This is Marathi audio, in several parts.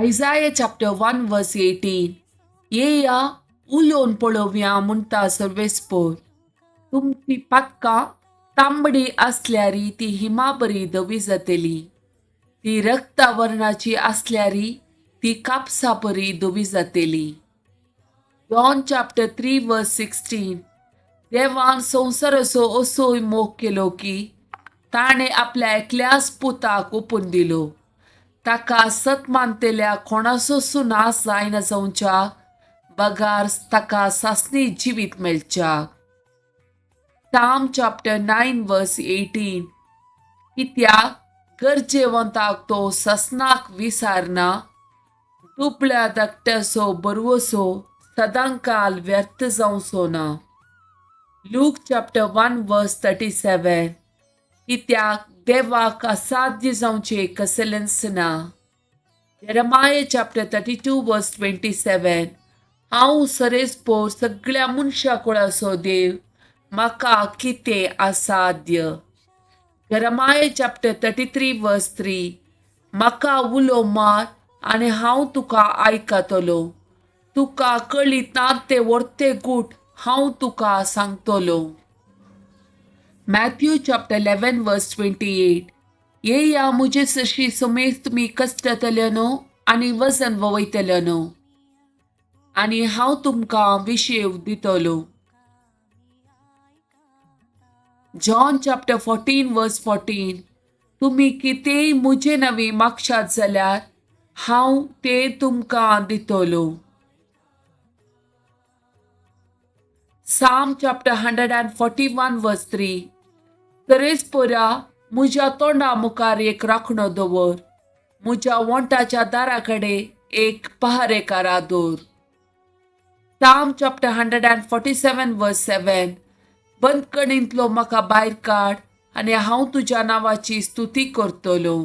Isaiah chapter 1 verse 18. येया उलोवन पळोवया म्हणटा सर्वेस्पोर. तुमची पातकां तांबडी असल्यारी ती हिमाबरी धवी जातली. ती रक्ता वर्णाची असल्यारी ती कापसा बरी धवी जातली. John chapter 3 verse 16. देवान संवसाराचो असोय मोग केलो की ताणे आपल्या एकल्याच पुताक ओपून दिलो. ताका सत मानतेल्या कोणाचो नाश जायना जावच्या बगार ताका सासणी जिवीत मेळच्या. Psalm chapter 9 verse 18. कित्याक गरजेवंताक तो ससनाक विसारना, दुबळ्या धाकट्याचो बरवसो सदांकाल व्यर्थ जावचो ना. Luke chapter 1 verse 37. कित्याक देवाक असाध्य जावचे कसलेंच ना. Jeremiah chapter 32 verse 27. हांव सरेस्पोर सगळ्या मनशा कुळाचो देव, म्हाका कितें असाध्य. Jeremiah chapter 33 verse 3. म्हाका उलो मार आनी हांव तुका आयकतलो. तुका कळितात ते व्हडते गूट हांव तुका सांगतलो. Matthew chapter 11 verse 28. येया मुजे सशी समेत तुमी कष्टतल्यानो आनी वजन वयतल्यानो आनी हांव तुमकां विशेव दितलो. John chapter 14 verse 14. तुमी कितेंय मुजे नवी मागशात जाल्यार हांव ते तुमकां दितलो. Psalm chapter 141 verse 3. सरेस्पोरा मुज्या तोंडा मुखार एक राखणो दवर, मुज्या वोंटाच्या दाराकडे एक पहारेकारा दवर. Psalm chapter 147 verse 7. बंदकणींतलो म्हाका भायर काड आनी हांव तुज्या नांवाची स्तुती करतलो.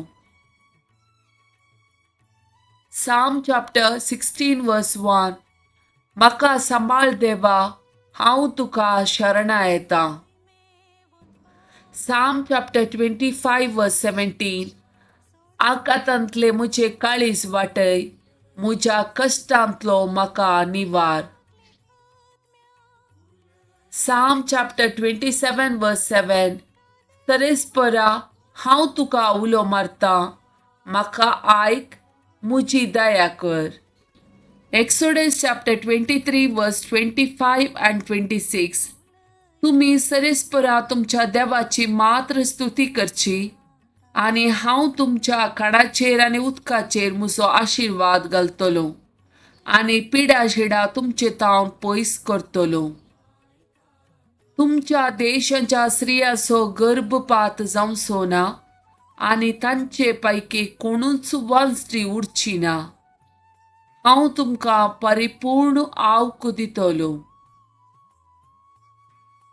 Psalm chapter 16 verse 1. म्हाका सांबाळ देवा, हांव तुका शरणा येता. Psalm chapter 25 verse 17. आकांतांतले मुजे काळीज वाटय, मुज्या कश्टांतलो म्हाका निवार. Psalm chapter 27 verse 7. सरेस्परा हांव तुका उलो मारता, म्हाका आयक, मुजी दया कर. Exodus chapter 23 verse 25 and 26. तुमी सरेस्परा तुमच्या देवाची मात्र स्तुती करची आनी हांव तुमच्या काणाचेर आनी उदकाचेर म्हजो आशिर्वाद घालतलो आनी पिडा शिडा तुमचे तावन पयस करतलो. तुमच्या देशाच्या स्त्रियाचो गर्भपात जावचो ना आनी तांचे पैकी कोणूच वांसडी उरची ना. हांव तुमकां परिपूर्ण आवक दितलो.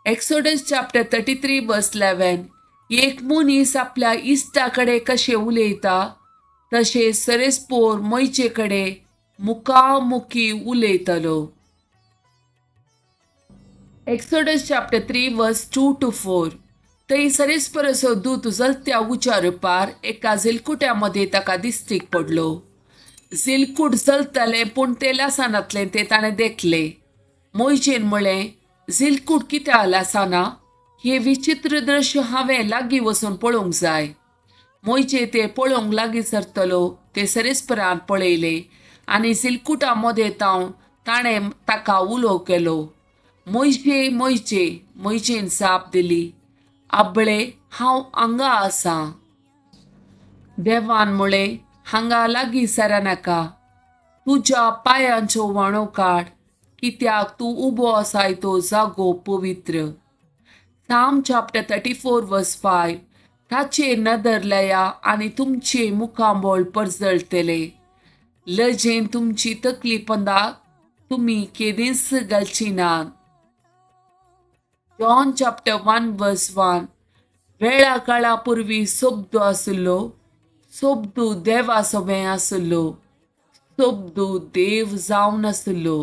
Exodus chapter 33 verse 11. एक मनीस आपल्या इश्टाकडे कशें उलयता तशें सरेस्पोर मोयचेकडे मुखामुखी उलयतलो. Exodus chapter 3 verse 2 to 4. थंय सरेस्पराचो दूत जलत्या उज्या रुपार एका झिलकुट्यामध्ये ताका दिश्टीक पडलो. झिलकूट जलतले पूण ते लासानांतले ते ताणें देखले. मोयजेन म्हळें, झिलकूट कित्या लासाना? हे विचित्र दृश्य हांवें लागीं वचून पळोवंक जाय. मोयजे ते पळोवंक लागीं सरतलो ते सरेस्परान पळयले आनी झिलकुटा मदें तावन ताणें ताका उलो केलो. मोयजे मोयजे, मोयजेन जाप दिली, आबळे हांव हांगा आसां. देवान म्हळें, हांगा लागीं सरनाका, तुज्या पांयांचो वांडो काड, कित्याक तूं उबो आसाय तो जागो पवित्र. Psalm chapter 34 verse 5. ताचेर नदर लया आनी तुमचे मुखांबोळ परजळटले. लजेन तुमची तकली पंदाक तुमी केदींच घालची नात. John chapter 1 verse 1. वेळा काळा पुर्वी सोबदू आसलो, सोबदू देवा सोबें आसलो, सोबदू देव जावन आसलो.